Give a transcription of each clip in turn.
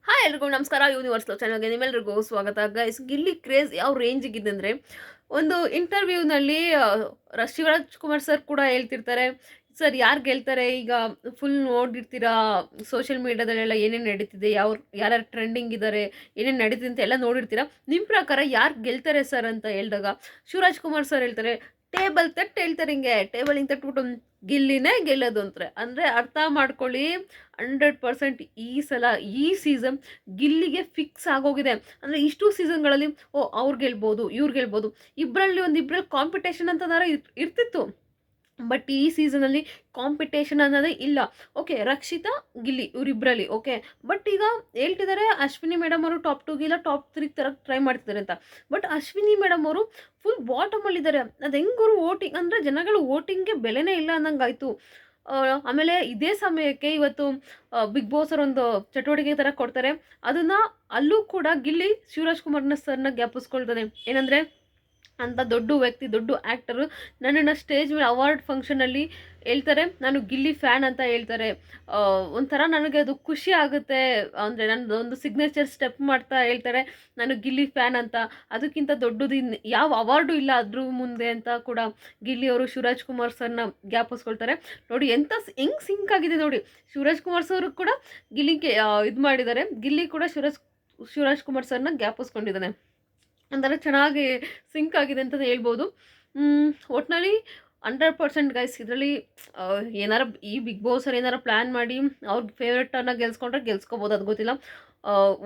Hi ಎಲ್ರಿಗೂ ನಮಸ್ಕಾರ. Universal ಚಾನಲ್ಗೆ ನಿಮ್ಮೆಲ್ರಿಗೂ ಸ್ವಾಗತ. ಗೈಸ್, ಗಿಲ್ಲಿ ಕ್ರೇಜ್ ಯಾವ ರೇಂಜಿಗಿದೆ ಅಂದರೆ, ಒಂದು ಇಂಟರ್ವ್ಯೂನಲ್ಲಿ ಶಿವರಾಜ್ ಕುಮಾರ್ ಸರ್ ಕೂಡ ಹೇಳ್ತಿರ್ತಾರೆ, ಸರ್ ಯಾರು ಗೆಲ್ತಾರೆ ಈಗ ಫುಲ್ ನೋಡಿರ್ತೀರಾ ಸೋಷಿಯಲ್ ಮೀಡ್ಯಾದಲ್ಲೆಲ್ಲ ಏನೇನು ನಡೀತಿದೆ, ಯಾರ್ಯಾರು ಟ್ರೆಂಡಿಂಗ್ ಇದ್ದಾರೆ, ಏನೇನು ನಡೀತಿದೆ ಅಂತ ಎಲ್ಲ ನೋಡಿರ್ತೀರಾ. ನಿಮ್ಮ ಪ್ರಕಾರ ಯಾರು ಗೆಲ್ತಾರೆ ಸರ್ ಅಂತ ಹೇಳಿದಾಗ ಶಿವರಾಜ್ ಕುಮಾರ್ ಸರ್ ಹೇಳ್ತಾರೆ, ಟೇಬಲ್ ತಟ್ಟು ಹೇಳ್ತಾರೆ, ಹಿಂಗೆ ಟೇಬಲ್ ಹಿಂಗೆ ತಟ್ಬಿಟ್ಟು ಗಿಲ್ಲಿನೇ ಗೆಲ್ಲೋದು ಅಂತಾರೆ. ಅಂದರೆ ಅರ್ಥ ಮಾಡ್ಕೊಳ್ಳಿ, 100% ಈ ಸಲ ಈ ಸೀಸನ್ ಗಿಲ್ಲಿಗೆ ಫಿಕ್ಸ್ ಆಗೋಗಿದೆ. ಅಂದರೆ ಇಷ್ಟು ಸೀಸನ್ಗಳಲ್ಲಿ ಅವ್ರು ಗೆಲ್ಬೋದು, ಇವ್ರು ಗೆಲ್ಬೋದು, ಇಬ್ಬರಲ್ಲಿ ಕಾಂಪಿಟೇಷನ್ ಅಂತನಾರು ಇರ್ತಿತ್ತು. ಬಟ್ ಈ ಸೀಸನಲ್ಲಿ ಕಾಂಪಿಟೇಷನ್ ಅನ್ನೋದೇ ಇಲ್ಲ. ಓಕೆ, ರಕ್ಷಿತಾ ಗಿಲ್ಲಿ ಇವರಿಬ್ಬರಲ್ಲಿ ಓಕೆ. ಬಟ್ ಈಗ ಹೇಳ್ತಿದ್ದಾರೆ ಅಶ್ವಿನಿ ಮೇಡಮ್ ಅವರು ಟಾಪ್ 2 ಇಲ್ಲ ಟಾಪ್ 3 ಥರ ಟ್ರೈ ಮಾಡ್ತಿದ್ದಾರೆ ಅಂತ. ಬಟ್ ಅಶ್ವಿನಿ ಮೇಡಮ್ ಅವರು ಫುಲ್ ಬಾಟಮಲ್ಲಿದ್ದಾರೆ. ಅದು ಹೆಂಗವರು ವೋಟಿಂಗ್ ಅಂದರೆ ಜನಗಳು ವೋಟಿಂಗ್ಗೆ ಬೆಲೆನೇ ಇಲ್ಲ ಅನ್ನಂಗೆ ಆಯಿತು. ಆಮೇಲೆ ಇದೇ ಸಮಯಕ್ಕೆ ಇವತ್ತು ಬಿಗ್ ಬಾಸ್ ಅವ್ರು ಒಂದು ಚಟುವಟಿಕೆ ಥರ ಕೊಡ್ತಾರೆ. ಅದನ್ನು ಅಲ್ಲೂ ಕೂಡ ಗಿಲ್ಲಿ ಶಿವರಾಜ್ ಕುಮಾರ್ನ ಸರ್ನ ಜ್ಞಾಪಿಸ್ಕೊಳ್ತಾನೆ. ಏನಂದರೆ, ಅಂತ ದೊಡ್ಡ ವ್ಯಕ್ತಿ, ದೊಡ್ಡ ಆ್ಯಕ್ಟರು ನನ್ನನ್ನು ಸ್ಟೇಜ್ ಮೇಲೆ ಅವಾರ್ಡ್ ಫಂಕ್ಷನಲ್ಲಿ ಹೇಳ್ತಾರೆ, ನಾನು ಗಿಲ್ಲಿ ಫ್ಯಾನ್ ಅಂತ ಹೇಳ್ತಾರೆ. ಒಂಥರ ನನಗೆ ಅದು ಖುಷಿ ಆಗುತ್ತೆ. ಅಂದರೆ ನನ್ನದು ಒಂದು ಸಿಗ್ನೇಚರ್ ಸ್ಟೆಪ್ ಮಾಡ್ತಾ ಹೇಳ್ತಾರೆ, ನಾನು ಗಿಲ್ಲಿ ಫ್ಯಾನ್ ಅಂತ. ಅದಕ್ಕಿಂತ ದೊಡ್ಡದು ಯಾವ ಅವಾರ್ಡು ಇಲ್ಲ ಅದ್ರ ಮುಂದೆ ಅಂತ ಕೂಡ ಗಿಲ್ಲಿ ಅವರು ಶಿವರಾಜ್ ಕುಮಾರ್ ಸರ್ನ ಜ್ಞಾಪಿಸ್ಕೊಳ್ತಾರೆ. ನೋಡಿ ಎಂಥ ಹೆಂಗೆ ಸಿಂಕ್ ಆಗಿದೆ ನೋಡಿ. ಶಿವರಾಜ್ ಕುಮಾರ್ ಸರ್ ಕೂಡ ಗಿಲ್ಲಿಗೆ ಇದು ಮಾಡಿದ್ದಾರೆ, ಗಿಲ್ಲಿ ಕೂಡ ಶಿವರಾಜ್ ಕುಮಾರ್ ಸರ್ನ ಜ್ಞಾಪಿಸ್ಕೊಂಡಿದ್ದಾನೆ. ಒಂಥರ ಚೆನ್ನಾಗಿ ಸಿಂಕ್ ಆಗಿದೆ ಅಂತಲೇ ಹೇಳ್ಬೋದು. ಒಟ್ಟಿನಲ್ಲಿ 100% ಗೈಸ್, ಇದರಲ್ಲಿ ಏನಾರ ಈ ಬಿಗ್ ಬಾಸರ್ ಏನಾರ ಪ್ಲ್ಯಾನ್ ಮಾಡಿ ಅವ್ರ ಫೇವ್ರೆಟನ್ನು ಗೆಲ್ಸ್ಕೊಬೋದು, ಅದು ಗೊತ್ತಿಲ್ಲ.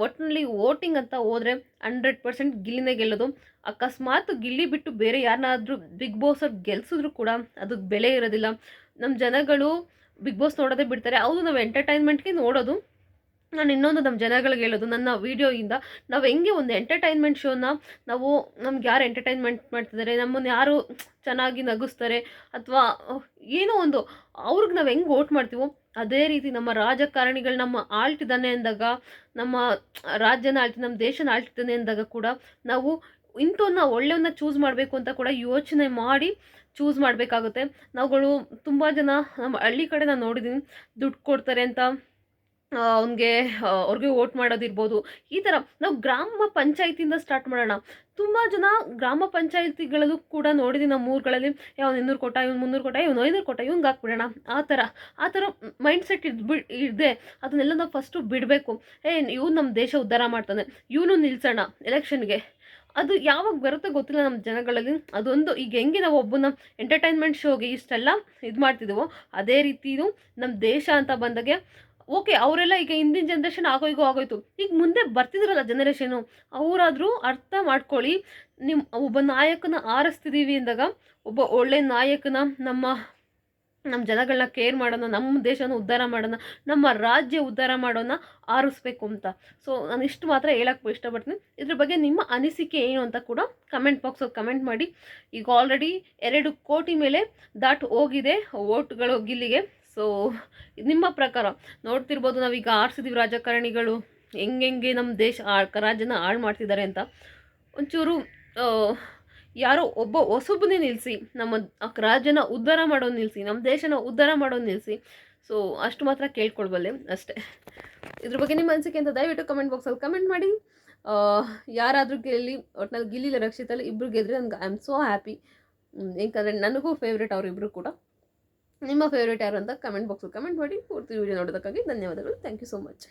ಒಟ್ಟಿನಲ್ಲಿ ವೋಟಿಂಗ್ ಅಂತ ಹೋದರೆ 100% ಗಿಲ್ಲಿನೇ ಗೆಲ್ಲೋದು. ಅಕಸ್ಮಾತ್ ಗಿಲ್ಲಿ ಬಿಟ್ಟು ಬೇರೆ ಯಾರನ್ನಾದ್ರೂ ಬಿಗ್ ಬಾಸರ್ ಗೆಲ್ಸಿದ್ರು ಕೂಡ ಅದಕ್ಕೆ ಬೆಲೆ ಇರೋದಿಲ್ಲ. ನಮ್ಮ ಜನಗಳು ಬಿಗ್ ಬಾಸ್ ನೋಡೋದೇ ಬಿಡ್ತಾರೆ. ಹೌದು, ನಾವು ಎಂಟರ್ಟೈನ್ಮೆಂಟ್ಗೆ ನೋಡೋದು. ನಾನು ಇನ್ನೊಂದು ನಮ್ಮ ಜನಗಳಿಗೆ ಹೇಳೋದು, ನನ್ನ ವೀಡಿಯೋಯಿಂದ ನಾವು ಹೆಂಗೆ ಒಂದು ಎಂಟರ್ಟೈನ್ಮೆಂಟ್ ಶೋನ ನಾವು ನಮ್ಗೆ ಯಾರು ಎಂಟರ್ಟೈನ್ಮೆಂಟ್ ಮಾಡ್ತಿದ್ದಾರೆ, ನಮ್ಮನ್ನು ಯಾರು ಚೆನ್ನಾಗಿ ನಗಿಸ್ತಾರೆ, ಅಥವಾ ಏನೋ ಒಂದು ಅವ್ರಿಗೆ ನಾವು ಹೆಂಗೆ ವೋಟ್ ಮಾಡ್ತೀವೋ ಅದೇ ರೀತಿ ನಮ್ಮ ರಾಜಕಾರಣಿಗಳು ನಮ್ಮ ಆಳ್ತಿದ್ದಾನೆ ಅಂದಾಗ, ನಮ್ಮ ರಾಜ್ಯನ ನಮ್ಮ ದೇಶನ ಆಳ್ತಿದ್ದಾನೆ ಅಂದಾಗ ಕೂಡ ನಾವು ಇಂಥವನ್ನ ಒಳ್ಳೆಯವನ್ನ ಚೂಸ್ ಮಾಡಬೇಕು ಅಂತ ಕೂಡ ಯೋಚನೆ ಮಾಡಿ ಚೂಸ್ ಮಾಡಬೇಕಾಗುತ್ತೆ. ನಾವುಗಳು ತುಂಬ ಜನ ನಮ್ಮ ಹಳ್ಳಿ ಕಡೆ ನಾನು ನೋಡಿದ್ದೀನಿ, ದುಡ್ಡು ಕೊಡ್ತಾರೆ ಅಂತ ಅವ್ರಿಗೆ ವೋಟ್ ಮಾಡೋದಿರ್ಬೋದು. ಈ ಥರ ನಾವು ಗ್ರಾಮ ಪಂಚಾಯತಿಯಿಂದ ಸ್ಟಾರ್ಟ್ ಮಾಡೋಣ. ತುಂಬ ಜನ ಗ್ರಾಮ ಪಂಚಾಯತಿಗಳಲ್ಲೂ ಕೂಡ ನೋಡಿದ್ದೀನಿ ನಮ್ಮ ಊರುಗಳಲ್ಲಿ, ಅವ್ನು 200 ಕೊಟ್ಟ, ಇವ್ನು 300 ಕೊಟ್ಟ, ಇವ್ನು 500 ಕೊಟ್ಟ, ಇವ್ನಿಗೆ ಹಾಕ್ಬಿಡೋಣ. ಆ ಥರ ಮೈಂಡ್ ಸೆಟ್ ಇದೆ. ಅದನ್ನೆಲ್ಲ ನಾವು ಫಸ್ಟು ಬಿಡಬೇಕು. ಇವ್ನು ನಮ್ಮ ದೇಶ ಉದ್ಧಾರ ಮಾಡ್ತಾನೆ, ಇವನು ನಿಲ್ಸೋಣ ಎಲೆಕ್ಷನ್ಗೆ. ಅದು ಯಾವಾಗ ಬರುತ್ತೆ ಗೊತ್ತಿಲ್ಲ ನಮ್ಮ ಜನಗಳಲ್ಲಿ. ಅದೊಂದು ಈಗ ಹೆಂಗೆ ನಾವು ಒಬ್ಬನ ಎಂಟರ್ಟೈನ್ಮೆಂಟ್ ಶೋಗೆ ಇಷ್ಟೆಲ್ಲ ಇದು ಮಾಡ್ತಿದ್ದೀವೋ ಅದೇ ರೀತಿಯೂ ನಮ್ಮ ದೇಶ ಅಂತ ಬಂದಾಗೆ ಓಕೆ, ಅವರೆಲ್ಲ ಈಗ ಹಿಂದಿನ ಜನ್ರೇಷನ್ ಆಗೋಯ್ತು. ಈಗ ಮುಂದೆ ಬರ್ತಿದ್ರಲ್ಲ ಜನರೇಷನು, ಅವರಾದರೂ ಅರ್ಥ ಮಾಡ್ಕೊಳ್ಳಿ. ಒಬ್ಬ ನಾಯಕನ ಆರಿಸ್ತಿದ್ದೀವಿ ಅಂದಾಗ ಒಬ್ಬ ಒಳ್ಳೆ ನಾಯಕನ ನಮ್ಮ ಜನಗಳನ್ನ ಕೇರ್ ಮಾಡೋಣ, ನಮ್ಮ ದೇಶನ ಉದ್ಧಾರ ಮಾಡೋಣ, ನಮ್ಮ ರಾಜ್ಯ ಉದ್ಧಾರ ಮಾಡೋಣ ಆರಿಸ್ಬೇಕು ಅಂತ. ಸೊ ನಾನು ಇಷ್ಟು ಮಾತ್ರ ಹೇಳಕ್ಕೆ ಇಷ್ಟಪಡ್ತೀನಿ. ಇದ್ರ ಬಗ್ಗೆ ನಿಮ್ಮ ಅನಿಸಿಕೆ ಏನು ಅಂತ ಕೂಡ ಕಮೆಂಟ್ ಬಾಕ್ಸಲ್ಲಿ ಕಮೆಂಟ್ ಮಾಡಿ. ಈಗ ಆಲ್ರೆಡಿ 2 ಕೋಟಿ ಮೇಲೆ ಹೋಗಿದೆ ವೋಟ್ಗಳು ಗಿಲ್ಲಿಗೆ. ಸೊ ನಿಮ್ಮ ಪ್ರಕಾರ ನೋಡ್ತಿರ್ಬೋದು, ನಾವೀಗ ಆರಿಸಿದೀವಿ ರಾಜಕಾರಣಿಗಳು ಹೆಂಗೆ ನಮ್ಮ ರಾಜ್ಯನ ಹಾಳು ಮಾಡ್ತಿದ್ದಾರೆ ಅಂತ. ಒಂಚೂರು ಯಾರೋ ಒಬ್ಬ ಹೊಸೊಬ್ಬನೇ ನಿಲ್ಲಿಸಿ ನಮ್ಮ ರಾಜ್ಯನ ಉದ್ಧಾರ ಮಾಡೋದು ನಿಲ್ಲಿಸಿ, ನಮ್ಮ ದೇಶನ ಉದ್ಧಾರ ಮಾಡೋದು ನಿಲ್ಲಿಸಿ. ಸೊ ಅಷ್ಟು ಮಾತ್ರ ಕೇಳ್ಕೊಳ್ಬಲ್ಲೆ ಅಷ್ಟೇ. ಇದ್ರ ಬಗ್ಗೆ ನಿಮ್ಮ ಅನಿಸಿಕೆ ಅಂತ ದಯವಿಟ್ಟು ಕಮೆಂಟ್ ಬಾಕ್ಸಲ್ಲಿ ಕಮೆಂಟ್ ಮಾಡಿ. ಯಾರಾದರೂ ಗೆಲ್ಲಿ, ಒಟ್ಟಿನಲ್ಲಿ ಗಿಲ್ಲಿಲ್ಲ ರಕ್ಷಿತಲ್ಲಿ ಇಬ್ಬರು ಗೆದ್ರೆ ನನಗೆ ಐ ಆಮ್ ಸೋ ಹ್ಯಾಪಿ. ಏಕೆಂದರೆ ನನಗೂ ಫೇವ್ರೇಟ್ ಅವರಿಬ್ಬರು ಕೂಡ. ನಿಮ್ಮ ಫೇವ್ರೇಟ್ ಯಾರು ಅಂತ ಕಮೆಂಟ್ ಬಾಕ್ಸಲ್ಲಿ ಕಮೆಂಟ್ ಮಾಡಿ. ಪೂರ್ತಿ ವೀಡಿಯೋ ನೋಡೋದಕ್ಕಾಗಿ ಧನ್ಯವಾದಗಳು. Thank you so much.